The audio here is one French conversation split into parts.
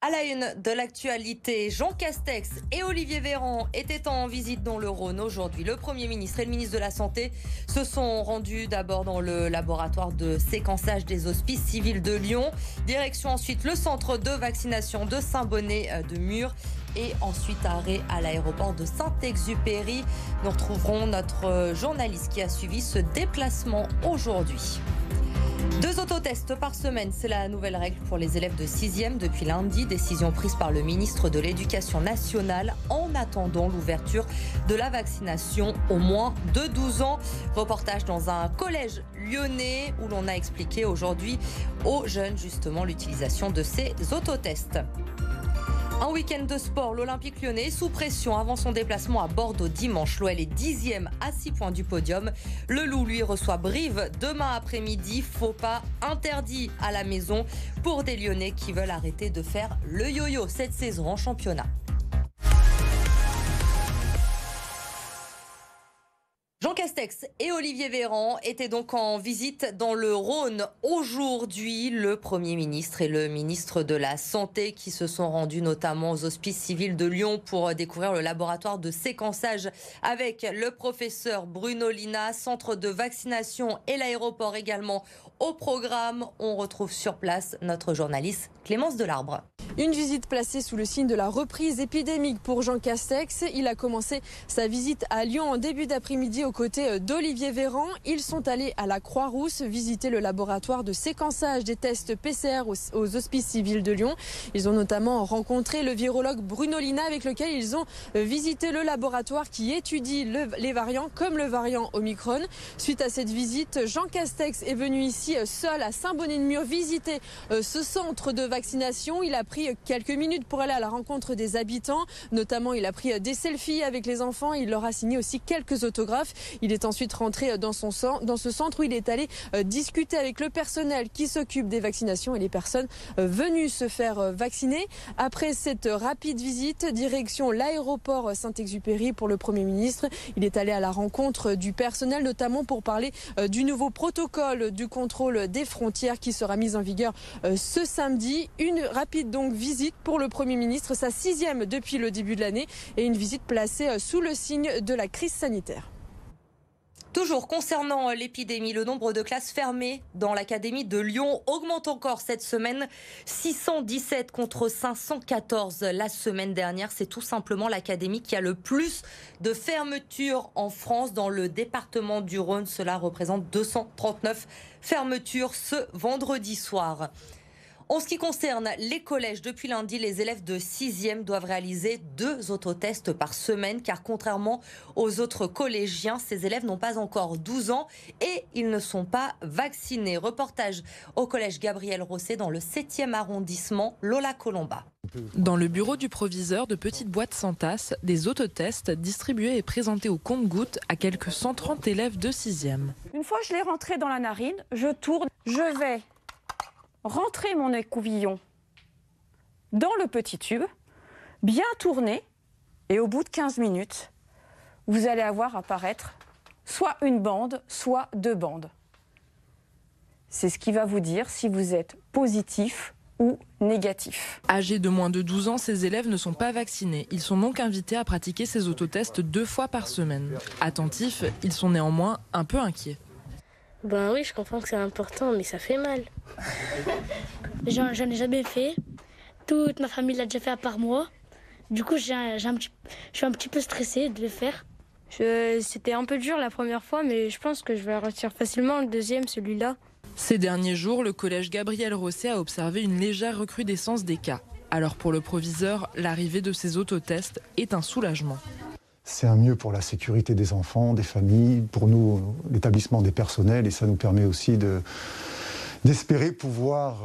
À la une de l'actualité, Jean Castex et Olivier Véran étaient en visite dans le Rhône aujourd'hui. Le Premier ministre et le ministre de la Santé se sont rendus d'abord dans le laboratoire de séquençage des hospices civils de Lyon. Direction ensuite le centre de vaccination de Saint-Bonnet-de-Mur. Et ensuite arrêt à l'aéroport de Saint-Exupéry. Nous retrouverons notre journaliste qui a suivi ce déplacement aujourd'hui. 2 autotests par semaine, c'est la nouvelle règle pour les élèves de 6e depuis lundi. Décision prise par le ministre de l'Éducation nationale en attendant l'ouverture de la vaccination aux moins de 12 ans. Reportage dans un collège lyonnais où l'on a expliqué aujourd'hui aux jeunes justement l'utilisation de ces autotests. Un week-end de sport, l'Olympique lyonnais est sous pression avant son déplacement à Bordeaux dimanche. L'OL est 10e à 6 points du podium. Le Loup, lui, reçoit Brive demain après-midi. Faux pas interdit à la maison pour des Lyonnais qui veulent arrêter de faire le yo-yo cette saison en championnat. Jean Castex et Olivier Véran étaient donc en visite dans le Rhône aujourd'hui. Le Premier ministre et le ministre de la Santé qui se sont rendus notamment aux hospices civils de Lyon pour découvrir le laboratoire de séquençage avec le professeur Bruno Lina, centre de vaccination et l'aéroport également au programme. On retrouve sur place notre journaliste Clémence Delarbre. Une visite placée sous le signe de la reprise épidémique pour Jean Castex. Il a commencé sa visite à Lyon en début d'après-midi aux côtés d'Olivier Véran. Ils sont allés à la Croix-Rousse visiter le laboratoire de séquençage des tests PCR aux hospices civils de Lyon. Ils ont notamment rencontré le virologue Bruno Lina avec lequel ils ont visité le laboratoire qui étudie les variants comme le variant Omicron. Suite à cette visite, Jean Castex est venu ici seul à Saint-Bonnet-de-Mur visiter ce centre de vaccination. Il a pris quelques minutes pour aller à la rencontre des habitants. Notamment, il a pris des selfies avec les enfants. Il leur a signé aussi quelques autographes. Il est ensuite rentré dans ce centre où il est allé discuter avec le personnel qui s'occupe des vaccinations et les personnes venues se faire vacciner. Après cette rapide visite, direction l'aéroport Saint-Exupéry pour le Premier ministre. Il est allé à la rencontre du personnel, notamment pour parler du nouveau protocole du contrôle des frontières qui sera mis en vigueur ce samedi. Une rapide visite pour le Premier ministre, sa 6e depuis le début de l'année et une visite placée sous le signe de la crise sanitaire. Toujours concernant l'épidémie, le nombre de classes fermées dans l'académie de Lyon augmente encore cette semaine. 617 contre 514 la semaine dernière. C'est tout simplement l'académie qui a le plus de fermetures en France. Dans le département du Rhône, cela représente 239 fermetures ce vendredi soir. En ce qui concerne les collèges, depuis lundi, les élèves de 6e doivent réaliser 2 autotests par semaine car contrairement aux autres collégiens, ces élèves n'ont pas encore 12 ans et ils ne sont pas vaccinés. Reportage au collège Gabriel Rosset dans le 7e arrondissement, Lola Colomba. Dans le bureau du proviseur, de petites boîtes sans tasse, des autotests distribués et présentés au compte-gouttes à quelques 130 élèves de 6e. Une fois je l'ai rentré dans la narine, je tourne, je vais rentrer mon écouvillon dans le petit tube, bien tourner, et au bout de 15 minutes, vous allez avoir apparaître soit une bande, soit 2 bandes. C'est ce qui va vous dire si vous êtes positif ou négatif. Âgés de moins de 12 ans, ces élèves ne sont pas vaccinés. Ils sont donc invités à pratiquer ces autotests 2 fois par semaine. Attentifs, ils sont néanmoins un peu inquiets. Ben oui, je comprends que c'est important, mais ça fait mal. J'en ai jamais fait. Toute ma famille l'a déjà fait à part moi. Du coup, je suis un petit peu stressée de le faire. C'était un peu dur la première fois, mais je pense que je vais réussir facilement le deuxième, celui-là. Ces derniers jours, le collège Gabriel Rosset a observé une légère recrudescence des cas. Alors pour le proviseur, l'arrivée de ces autotests est un soulagement. C'est un mieux pour la sécurité des enfants, des familles, pour nous, l'établissement des personnels, et ça nous permet aussi d'espérer pouvoir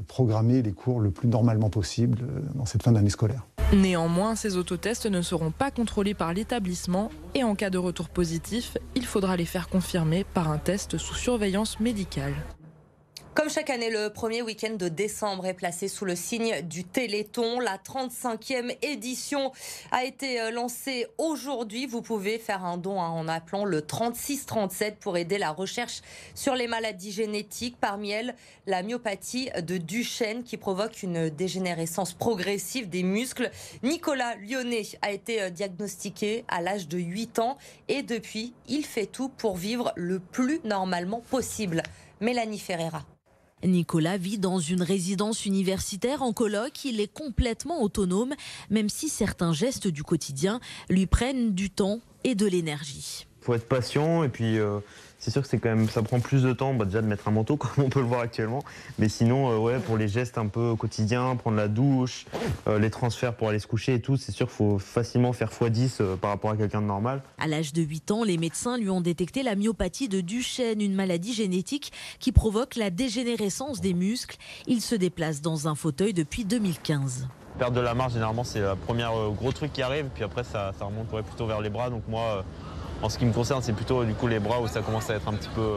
programmer les cours le plus normalement possible dans cette fin d'année scolaire. Néanmoins, ces autotests ne seront pas contrôlés par l'établissement et en cas de retour positif, il faudra les faire confirmer par un test sous surveillance médicale. Comme chaque année, le premier week-end de décembre est placé sous le signe du Téléthon. La 35e édition a été lancée aujourd'hui. Vous pouvez faire un don en appelant le 3637 pour aider la recherche sur les maladies génétiques. Parmi elles, la myopathie de Duchenne qui provoque une dégénérescence progressive des muscles. Nicolas Lyonnais a été diagnostiqué à l'âge de 8 ans et depuis, il fait tout pour vivre le plus normalement possible. Mélanie Ferreira. Nicolas vit dans une résidence universitaire en coloc. Il est complètement autonome, même si certains gestes du quotidien lui prennent du temps et de l'énergie. Il faut être patient et puis c'est sûr que c'est quand même, ça prend plus de temps déjà de mettre un manteau comme on peut le voir actuellement. Mais sinon, ouais, pour les gestes un peu quotidiens, prendre la douche, les transferts pour aller se coucher et tout, c'est sûr qu'il faut facilement faire x10 par rapport à quelqu'un de normal. À l'âge de 8 ans, les médecins lui ont détecté la myopathie de Duchenne, une maladie génétique qui provoque la dégénérescence des muscles. Il se déplace dans un fauteuil depuis 2015. Perdre de la marche, généralement, c'est le premier gros truc qui arrive. Puis après, ça remonte plutôt vers les bras. Donc moi, en ce qui me concerne, c'est plutôt du coup les bras où ça commence à être un petit peu...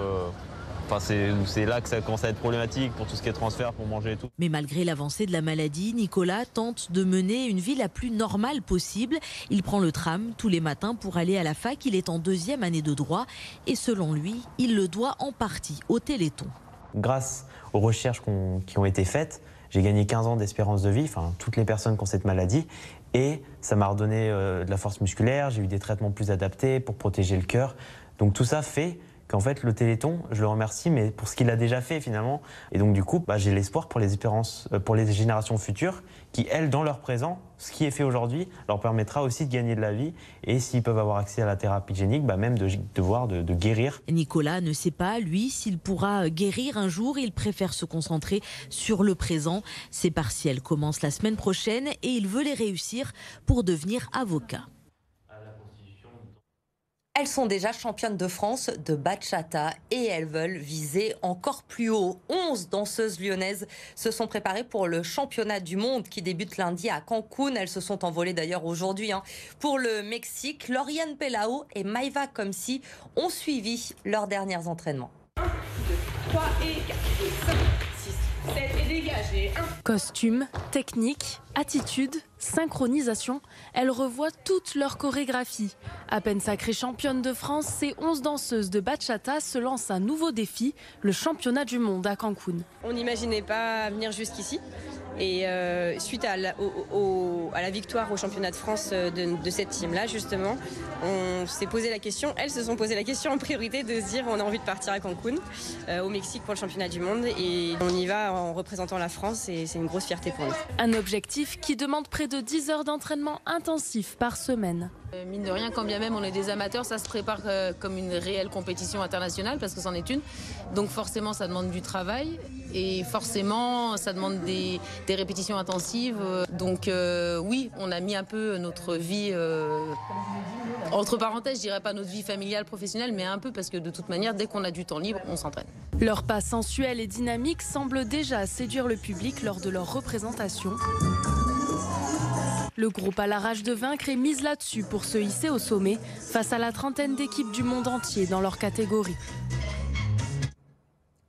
c'est là que ça commence à être problématique pour tout ce qui est transfert, pour manger et tout. Mais malgré l'avancée de la maladie, Nicolas tente de mener une vie la plus normale possible. Il prend le tram tous les matins pour aller à la fac. Il est en 2e année de droit et selon lui, il le doit en partie au Téléthon. Grâce aux recherches qui ont été faites, j'ai gagné 15 ans d'espérance de vie, toutes les personnes qui ont cette maladie, et ça m'a redonné de la force musculaire, j'ai eu des traitements plus adaptés pour protéger le cœur. Donc tout ça fait qu'en fait le Téléthon, je le remercie, mais pour ce qu'il a déjà fait finalement. Et donc du coup, j'ai l'espoir pour les générations futures qui, elles, dans leur présent, ce qui est fait aujourd'hui, leur permettra aussi de gagner de la vie. Et s'ils peuvent avoir accès à la thérapie génique, même de guérir. Nicolas ne sait pas, lui, s'il pourra guérir un jour. Il préfère se concentrer sur le présent. Ses partiels commencent la semaine prochaine et il veut les réussir pour devenir avocat. Elles sont déjà championnes de France de bachata et elles veulent viser encore plus haut. 11 danseuses lyonnaises se sont préparées pour le championnat du monde qui débute lundi à Cancun. Elles se sont envolées d'ailleurs aujourd'hui pour le Mexique. Lauriane Pelao et Maïva Komsi ont suivi leurs derniers entraînements. 1, 2, 3 et 4, 5, 6, 7 et dégagez. Costume, technique, attitude, synchronisation, elles revoient toute leur chorégraphie. À peine sacrées championnes de France, ces 11 danseuses de bachata se lancent un nouveau défi, le championnat du monde à Cancun. On n'imaginait pas venir jusqu'ici. Et suite à la victoire au championnat de France de cette team-là, justement, on s'est posé la question, elles se sont posé la question en priorité de se dire on a envie de partir à Cancun, au Mexique pour le championnat du monde. Et on y va en représentant la France et c'est une grosse fierté pour nous. Un objectif qui demande près de 10 heures d'entraînement intensif par semaine. Mine de rien, quand bien même on est des amateurs, ça se prépare comme une réelle compétition internationale parce que c'en est une. Donc forcément ça demande du travail et forcément ça demande des répétitions intensives. Donc oui, on a mis un peu notre vie, entre parenthèses, je dirais pas notre vie familiale, professionnelle, mais un peu parce que de toute manière, dès qu'on a du temps libre, on s'entraîne. Leur pas sensuel et dynamique semble déjà séduire le public lors de leur représentation. Le groupe a la rage de vaincre et mise là-dessus pour se hisser au sommet face à la trentaine d'équipes du monde entier dans leur catégorie.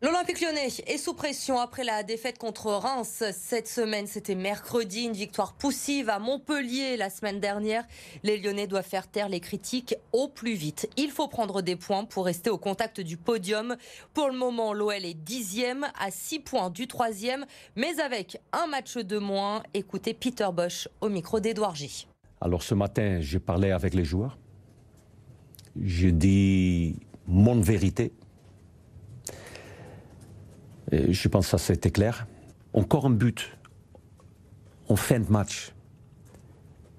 L'Olympique lyonnais est sous pression après la défaite contre Reims cette semaine. C'était mercredi, une victoire poussive à Montpellier la semaine dernière. Les Lyonnais doivent faire taire les critiques au plus vite. Il faut prendre des points pour rester au contact du podium. Pour le moment, l'OL est 10e à 6 points du 3e, mais avec un match de moins. Écoutez Peter Bosch au micro d'Edouard G. Alors ce matin, j'ai parlé avec les joueurs. J'ai dit mon vérité. Et je pense que ça c'était clair. Encore un but en fin de match,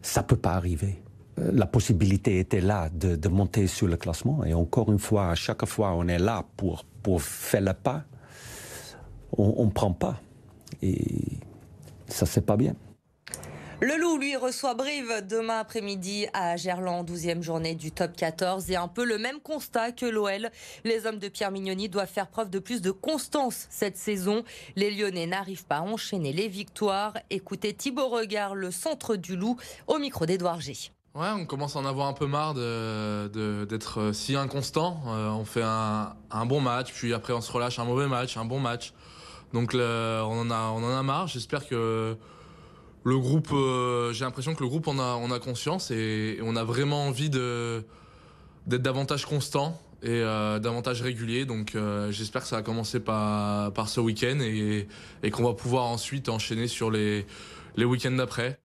ça ne peut pas arriver. La possibilité était là de monter sur le classement. Et encore une fois, à chaque fois, on est là pour faire le pas. On ne prend pas. Et ça, c'est pas bien. Le Loup, lui, reçoit Brive demain après-midi à Gerland, 12e journée du top 14. Et un peu le même constat que l'OL. Les hommes de Pierre Mignoni doivent faire preuve de plus de constance cette saison. Les Lyonnais n'arrivent pas à enchaîner les victoires. Écoutez Thibaut Regard, le centre du Loup, au micro d'Edouard G. Ouais, on commence à en avoir un peu marre d'être si inconstant. On fait un bon match, puis après on se relâche, un mauvais match, un bon match. Donc on en a marre. J'espère que le groupe, j'ai l'impression que le groupe en a conscience et on a vraiment envie d'être davantage constant et davantage régulier. Donc j'espère que ça va commencer par ce week-end et qu'on va pouvoir ensuite enchaîner sur les week-ends d'après.